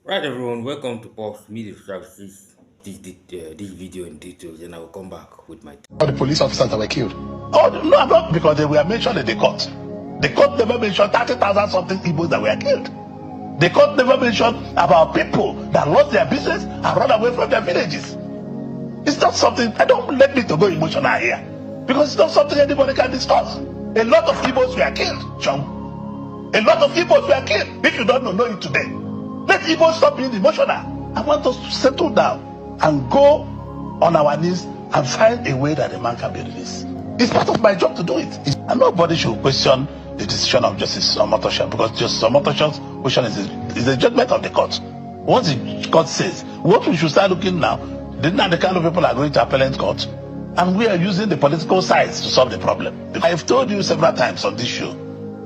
Right, everyone, welcome to Pulse Media Services. This video in details, and I will come back with my. All the police officers that were killed. Oh, no, not because they were mentioned in the court. The court never mentioned 30,000 something Igbos that were killed. The court never mentioned about people that lost their business and run away from their villages. It's not something, I don't let me to go emotional here, because it's not something anybody can discuss. A lot of Igbos were killed, Sean. A lot of Igbos were killed. If you don't know it today, let Igbos stop being emotional. I want us to settle down and go on our knees and find a way that the man can be released. It's part of my job to do it. And nobody should question the decision of Justice Omotosha, because Justice Omotosha's question is a judgment of the court. Once the court says, what we should start looking now, the Nnamdi Kanu people are going to appellate court, and we are using the political sides to solve the problem. I've told you several times on this show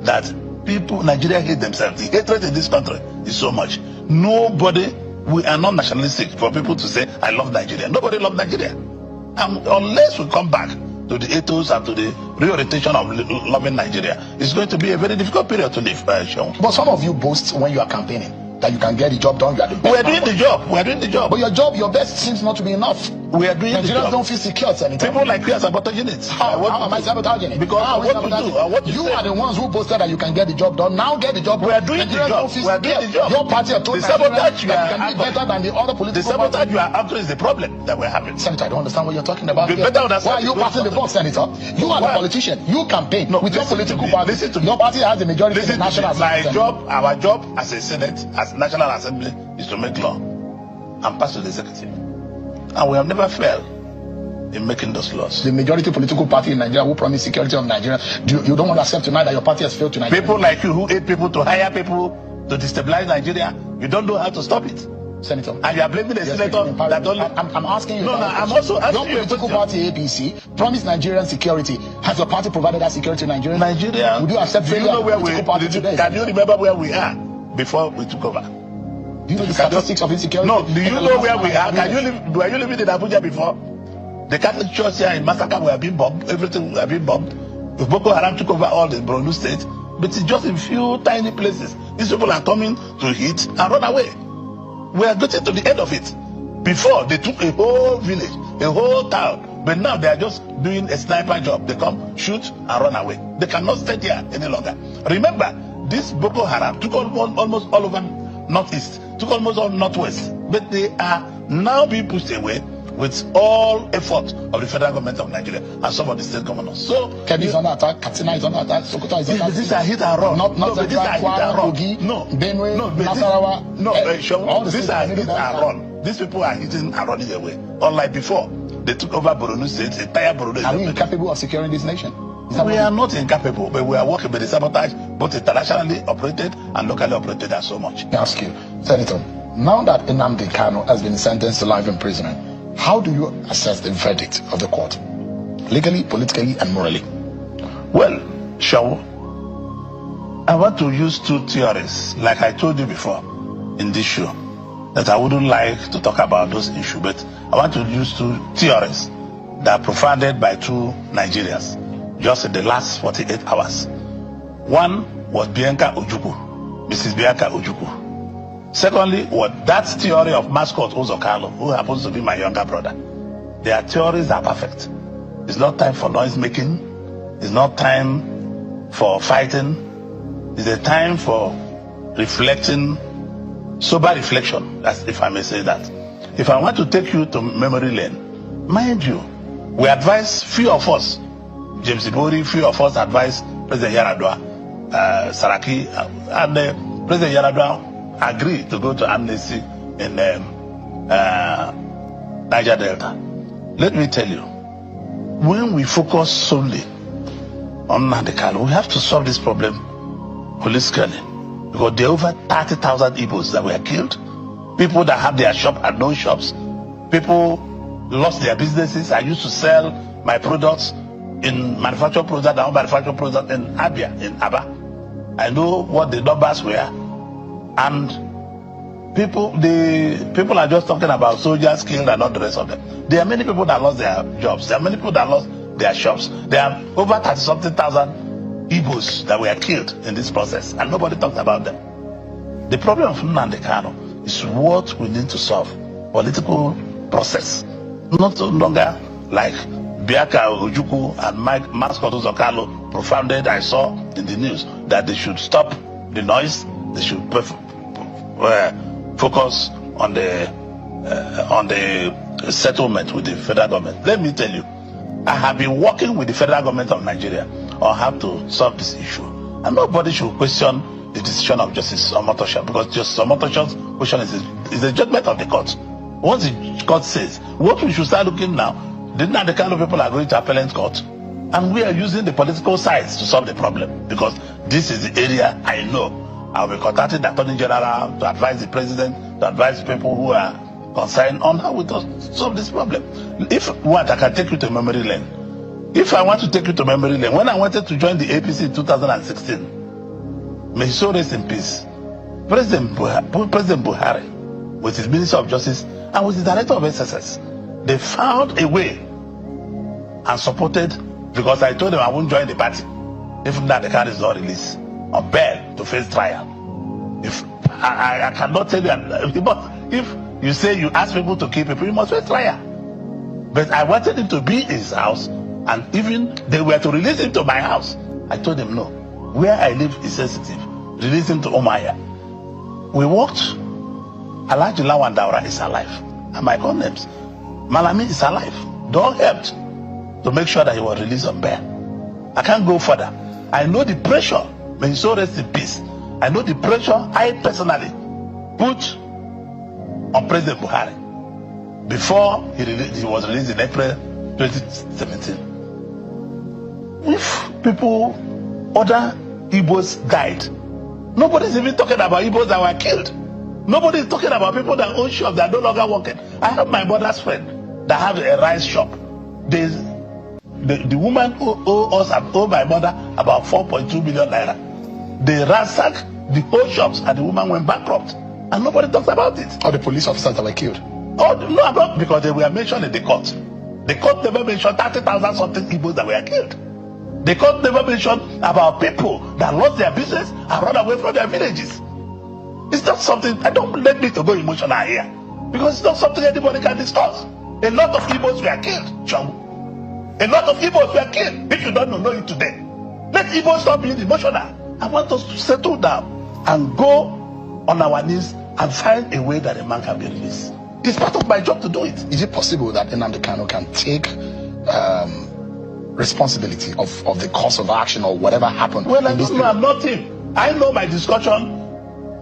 that people, Nigeria hate themselves. The hatred in this country is so much. Nobody, we are not nationalistic for people to say, I love Nigeria. Nobody loves Nigeria. And unless we come back to the ethos and to the reorientation of loving Nigeria, it's going to be a very difficult period to live, Sean. But some of you boast when you are campaigning that you can get the job done. You are the best. We are doing the job. We are doing the job. But your best seems not to be enough. We are doing the job. Nigerians don't feel secure, Senator. People like you are sabotaging it. How am I sabotaging it? Because you are the ones who boasted that you can get the job done. Now get the job done. We are doing the job. We are doing the job. Your party have told the sabotage you that you can be better than the other political parties. The sabotage parties. you are after is the problem that we're having. Senator, I don't understand what you're talking about. Why are you passing the buck, Senator? You are the politician. You campaign with your political party. Listen to me. Your party has the majority in the National Assembly. Our job as a Senate, as National Assembly, is to make law and pass to the executive. And we have never failed in making those laws. The majority political party in Nigeria who promise security of Nigeria, you don't want to accept tonight that your party has failed to Nigeria? People like you who aid people to hire people to destabilize Nigeria, you don't know how to stop it. Senator. And you are blaming the senator that don't... I'm asking you. No, I'm also asking you. Your political party, APC, promised Nigerian security. Has your party provided that security to Nigeria? Nigeria... Would you accept failure of political party today? Can you remember where we are before we took over? Do you know the statistics of insecurity? No, do you know where we are? Were you living in Abuja before? The Catholic Church here in Massacre were being bombed. Everything were being bombed. If Boko Haram took over all the Borno state, but it's just in few tiny places. These people are coming to hit and run away. We are getting to the end of it. Before, they took a whole village, a whole town. But now they are just doing a sniper job. They come, shoot, and run away. They cannot stay there any longer. Remember, this Boko Haram took almost all over Northeast, took almost all Northwest. But they are now being pushed away with all effort of the federal government of Nigeria and some of the state governors. So Kebbi is under attack, Katsina is under attack, Sokoto is under attack. These are hit and run. Not these are hit and run. No, Benue, Nasarawa. No, these are hit and run. These people are hitting and running away. Unlike before, they took over Borno State, entire Borno State. Are we incapable of securing this nation? We are not incapable, but we are working with the sabotage, both internationally operated and locally operated, and so much. Let me ask you, Senator, now that Nnamdi Kanu has been sentenced to life imprisonment, how do you assess the verdict of the court? Legally, politically, and morally? Well, Shaw, I want to use two theories, like I told you before in this show, that I wouldn't like to talk about those issues, but I want to use two theories that are provided by two Nigerians just in the last 48 hours. One was Bianca Ojukwu, Mrs. Bianca Ojukwu. Secondly, what that theory of mascot Orji Kalu, who happens to be my younger brother. Their theories are perfect. It's not time for noise making. It's not time for fighting. It's a time for reflecting, sober reflection, as if I may say that. If I want to take you to memory lane, mind you, we advise few of us, James Ibori, few of us advise President Yaradua, Saraki, and President Yaradua agreed to go to amnesty in Niger Delta. Let me tell you, when we focus solely on Nnamdi Kanu, we have to solve this problem holistically, because there are over 30,000 Igbos that were killed, people that have their shop and no shops, people lost their businesses. I used to sell my products in manufactured products and manufactured products in Abia, in Aba. I know what the numbers were. And people are just talking about soldiers killed and not the rest of them. There are many people that lost their jobs. There are many people that lost their shops. There are over 30-something thousand Igbos that were killed in this process, and nobody talked about them. The problem of Nnamdi Kanu is what we need to solve. Political process. Not no longer like Biaka Ojuku and Mascot Kalu propounded, I saw in the news, that they should stop the noise, they should focus on the settlement with the federal government. Let me tell you, I have been working with the federal government of Nigeria on how to solve this issue. And nobody should question the decision of Justice Omotosha, because Justice Omotosha's question is a judgment of the court. Once the court says, what we should start looking now, the Nnamdi Kanu people are going to appellate court, and we are using the political sides to solve the problem, because this is the area I know. I'll be contacting the Attorney General to advise the President, to advise people who are concerned on how we solve this problem. If you want, I can take you to memory lane. If I want to take you to memory lane, when I wanted to join the APC in 2016, may he so rest in peace, President Buhari, with his Minister of Justice and with the Director of SSS, they found a way and supported, because I told them I won't join the party if Nnamdi Kanu is not released on bail to face trial. If I cannot tell you, but if you say you ask people to keep people, you must face trial. But I wanted him to be in his house, and even they were to release him to my house. I told them no. Where I live is sensitive. Release him to Omaya. We walked. Alhaji Lawan Daura is alive, and my names. Malami is alive. They all helped to make sure that he was released on bail. I can't go further. I know the pressure. May he so rest in peace. I know the pressure I personally put on President Buhari before he was released in April 2017. If people, other Igbos died, nobody's even talking about Igbos that were killed. Nobody's talking about people that own shops that are no longer working. I have my mother's friend that have a rice shop. The woman who owed my mother about 4.2 million naira. They ransacked the whole shops and the woman went bankrupt. And nobody talks about it. Or the police officers that were killed. Oh, no, about because they were mentioned in the court. The court never mentioned 30,000 something Igbos that were killed. The court never mentioned about people that lost their business and run away from their villages. It's not something, I don't let me to go emotional here, because it's not something anybody can discuss. A lot of Igbos were killed, Chong. A lot of Igbos were killed. If you don't know it today, let Igbos stop being emotional. I want us to settle down and go on our knees and find a way that a man can be released. It's part of my job to do it. Is it possible that Nnamdi Kanu can take responsibility of the course of action or whatever happened? Well, I don't know. I'm not him. I know my discussion.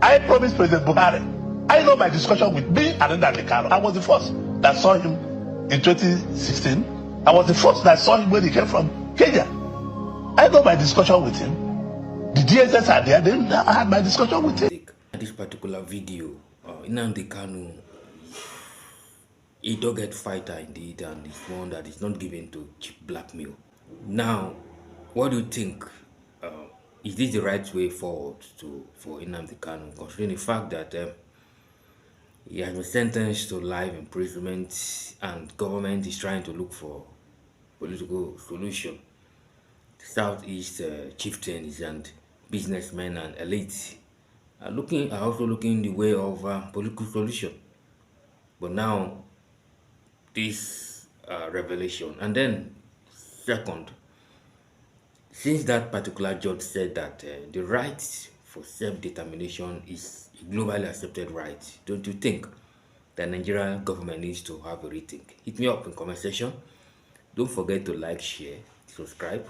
I promised President Buhari. I know my discussion with me and Nnamdi Kanu. I was the first that saw him in 2016. I was the first that saw him when he came from Kenya. I know my discussion with him. The DSS are there. Then I had my discussion with him. This particular video, Nnamdi Kanu, a dogged fighter indeed, and it's one that is not given to cheap blackmail. Now, what do you think? Is this the right way forward for Nnamdi Kanu, considering the fact that he has been sentenced to life imprisonment and government is trying to look for political solution? Southeast chieftains and businessmen and elites are also looking the way of political solution. But now, this revelation, and then second, since that particular judge said that the right for self-determination is a globally accepted right, don't you think the Nigerian government needs to have a rethink? Hit me up in comment section. Don't forget to like, share, subscribe.